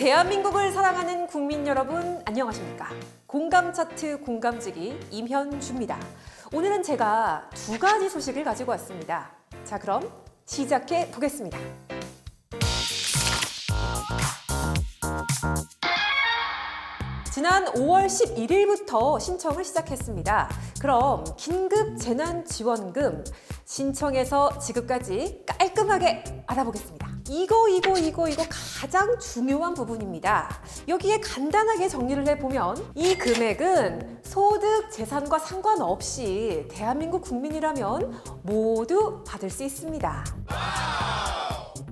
대한민국을 사랑하는 국민 여러분, 안녕하십니까? 공감 차트 공감지기 임현주입니다. 오늘은 제가 두 가지 소식을 가지고 왔습니다. 자, 그럼 시작해 보겠습니다. 지난 5월 11일부터 신청을 시작했습니다. 그럼 긴급 재난지원금 신청에서 지급까지 깔끔하게 알아보겠습니다. 이거 가장 중요한 부분입니다. 여기에 간단하게 정리를 해보면 이 금액은 소득, 재산과 상관없이 대한민국 국민이라면 모두 받을 수 있습니다.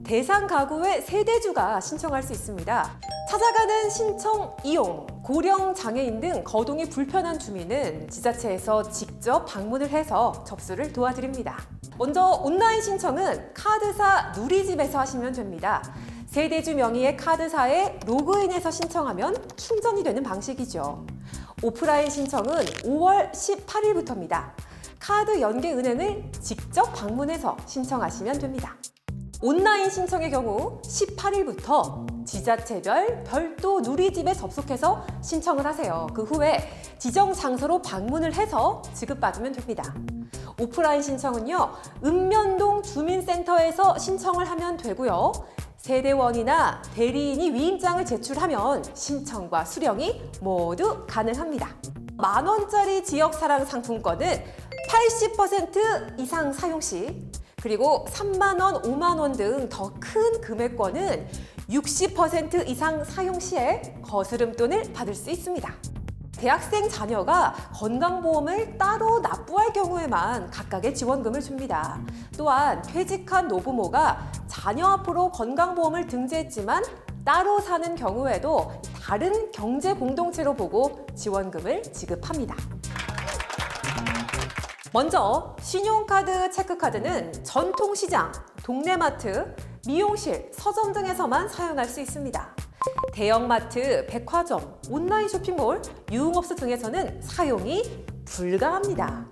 대상 가구의 세대주가 신청할 수 있습니다. 찾아가는 신청 이용, 고령, 장애인 등 거동이 불편한 주민은 지자체에서 직접 방문을 해서 접수를 도와드립니다. 먼저 온라인 신청은 카드사 누리집에서 하시면 됩니다. 세대주 명의의 카드사에 로그인해서 신청하면 충전이 되는 방식이죠. 오프라인 신청은 5월 18일부터입니다. 카드 연계 은행을 직접 방문해서 신청하시면 됩니다. 온라인 신청의 경우 18일부터 지자체별 별도 누리집에 접속해서 신청을 하세요. 그 후에 지정 장소로 방문을 해서 지급받으면 됩니다. 오프라인 신청은요, 읍면동 주민센터에서 신청을 하면 되고요. 세대원이나 대리인이 위임장을 제출하면 신청과 수령이 모두 가능합니다. 만원짜리 지역사랑 상품권은 80% 이상 사용 시, 그리고 3만 원, 5만 원 등 더 큰 금액권은 60% 이상 사용 시에 거스름돈을 받을 수 있습니다. 대학생 자녀가 건강보험을 따로 납부할 경우에만 각각의 지원금을 줍니다. 또한 퇴직한 노부모가 자녀 앞으로 건강보험을 등재했지만 따로 사는 경우에도 다른 경제 공동체로 보고 지원금을 지급합니다. 먼저 신용카드, 체크카드는 전통시장, 동네마트, 미용실, 서점 등에서만 사용할 수 있습니다. 대형마트, 백화점, 온라인 쇼핑몰, 유흥업소 등에서는 사용이 불가합니다.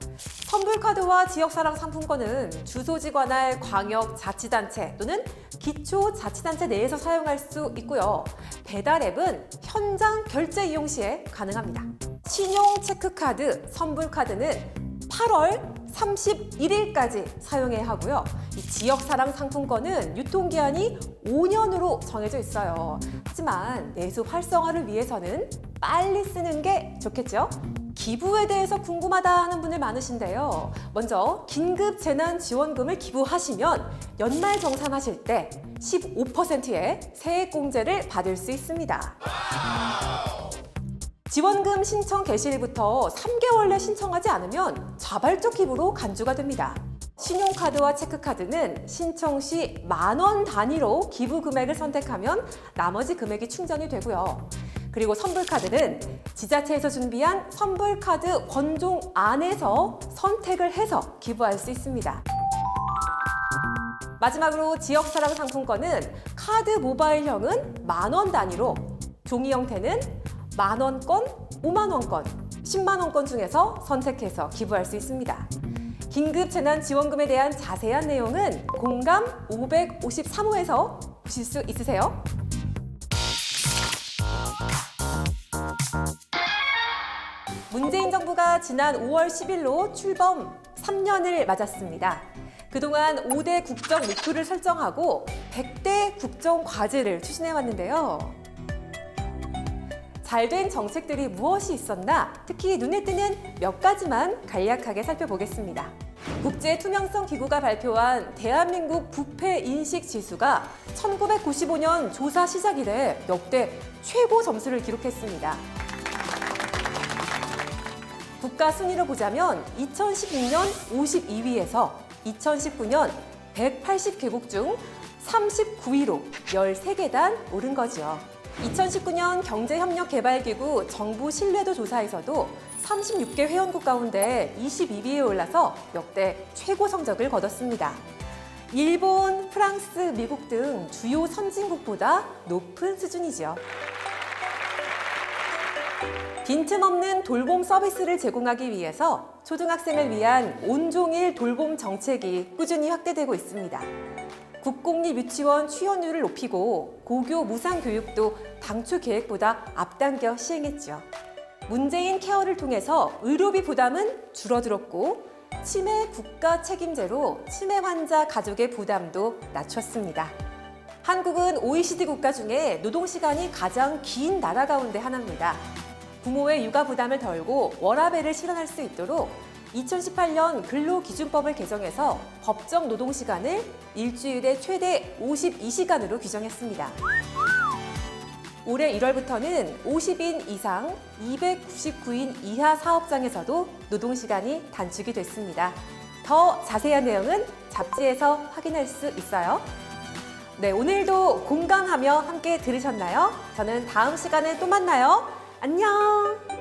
선불카드와 지역사랑 상품권은 주소지 관할 광역자치단체 또는 기초자치단체 내에서 사용할 수 있고요. 배달앱은 현장 결제 이용 시에 가능합니다. 신용 체크카드, 선불카드는 8월 31일까지 사용해야 하고요. 이 지역사랑 상품권은 유통기한이 5년으로 정해져 있어요. 하지만 내수 활성화를 위해서는 빨리 쓰는 게 좋겠죠? 기부에 대해서 궁금하다 하는 분들 많으신데요. 먼저 긴급 재난지원금을 기부하시면 연말정산하실 때 15%의 세액공제를 받을 수 있습니다. 지원금 신청 개시일부터 3개월 내 신청하지 않으면 자발적 기부로 간주가 됩니다. 신용카드와 체크카드는 신청 시 10,000원 단위로 기부 금액을 선택하면 나머지 금액이 충전이 되고요. 그리고 선불카드는 지자체에서 준비한 선불카드 권종 안에서 선택을 해서 기부할 수 있습니다. 마지막으로 지역사랑 상품권은 카드 모바일형은 10,000원 단위로, 종이 형태는 10,000원권, 50,000원권, 100,000원권 중에서 선택해서 기부할 수 있습니다. 긴급 재난지원금에 대한 자세한 내용은 공감 553호에서 보실 수 있으세요. 문재인 정부가 지난 5월 10일로 출범 3년을 맞았습니다. 그동안 5대 국정 목표를 설정하고 100대 국정 과제를 추진해 왔는데요. 잘된 정책들이 무엇이 있었나, 특히 눈에 띄는 몇 가지만 간략하게 살펴보겠습니다. 국제투명성기구가 발표한 대한민국 부패인식지수가 1995년 조사 시작 이래 역대 최고 점수를 기록했습니다. 국가 순위로 보자면 2016년 52위에서 2019년 180개국 중 39위로 13계단 오른 거죠. 2019년 경제협력개발기구 정부 신뢰도 조사에서도 36개 회원국 가운데 22위에 올라서 역대 최고 성적을 거뒀습니다. 일본, 프랑스, 미국 등 주요 선진국보다 높은 수준이죠. 빈틈없는 돌봄 서비스를 제공하기 위해서 초등학생을 위한 온종일 돌봄 정책이 꾸준히 확대되고 있습니다. 국공립 유치원 취업률을 높이고 고교 무상 교육도 당초 계획보다 앞당겨 시행했죠. 문재인 케어를 통해서 의료비 부담은 줄어들었고 치매 국가 책임제로 치매 환자 가족의 부담도 낮췄습니다. 한국은 OECD 국가 중에 노동시간이 가장 긴 나라 가운데 하나입니다. 부모의 육아 부담을 덜고 워라밸을 실현할 수 있도록 2018년 근로기준법을 개정해서 법정 노동시간을 일주일에 최대 52시간으로 규정했습니다. 올해 1월부터는 50인 이상 299인 이하 사업장에서도 노동시간이 단축이 됐습니다. 더 자세한 내용은 잡지에서 확인할 수 있어요. 네, 오늘도 공감하며 함께 들으셨나요? 저는 다음 시간에 또 만나요. 안녕!